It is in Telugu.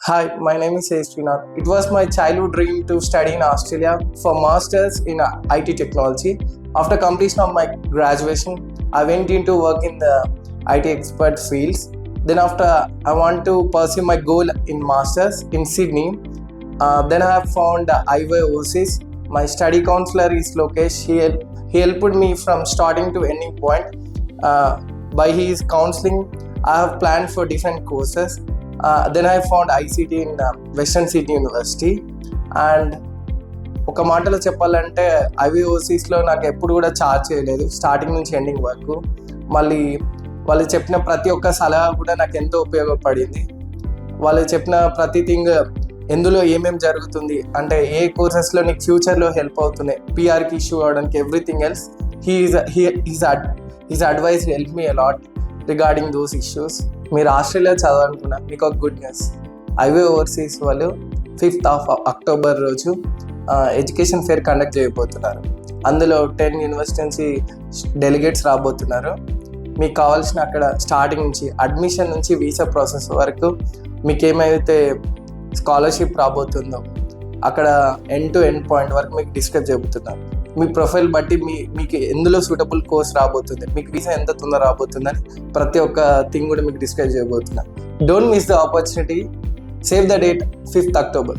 Hi, my name is Srinath. It was my childhood dream to study in Australia for masters in IT technology. After completion of my graduation, I went into work in the IT expert fields. Then after I want to pursue my goal in masters in Sydney. Then I have found IVA overseas. My study counselor is Lokesh. He helped me from starting to ending point. By his counseling, I have planned for different courses. Then I found ICT in Western Sydney University. And ఒక మాటలో చెప్పాలంటే ఐవీఓసీస్లో నాకు ఎప్పుడు కూడా చార్జ్ చేయలేదు స్టార్టింగ్ నుంచి ఎండింగ్ వరకు. మళ్ళీ వాళ్ళు చెప్పిన ప్రతి ఒక్క సలహా కూడా నాకు ఎంతో ఉపయోగపడింది. వాళ్ళు చెప్పిన ప్రతి థింగ్ ఎందులో ఏమేమి జరుగుతుంది అంటే ఏ కోర్సెస్లో నీకు ఫ్యూచర్లో హెల్ప్ అవుతున్నాయి, పిఆర్కి ఇష్యూ అవ్వడానికి, everything else he's advice help me a lot regarding those issues. మీరు ఆస్ట్రేలియా చదవాలనుకున్నా మీకు ఒక గుడ్ న్యూస్. ఐవే ఓవర్సీస్ వాళ్ళు 5th of October రోజు ఎడ్యుకేషన్ ఫేర్ కండక్ట్ చేయబోతున్నారు. అందులో 10 యూనివర్సిటీ నుంచి డెలిగేట్స్ రాబోతున్నారు. మీకు కావాల్సిన అక్కడ స్టార్టింగ్ నుంచి అడ్మిషన్ నుంచి వీసా ప్రాసెస్ వరకు మీకు ఏమైతే స్కాలర్షిప్ రాబోతుందో అక్కడ ఎండ్ టు ఎండ్ పాయింట్ వరకు మీకు డిస్కస్ చేయబోతున్నారు. మీ ప్రొఫైల్ బట్టి మీకు ఎందులో సూటబుల్ కోర్స్ రాబోతుంది, మీకు వీసా ఎంత తొందర రాబోతుందని ప్రతి ఒక్క థింగ్ కూడా మీకు డిస్కస్ చేయబోతున్నారు. Don't miss the opportunity. Save the date 5th October.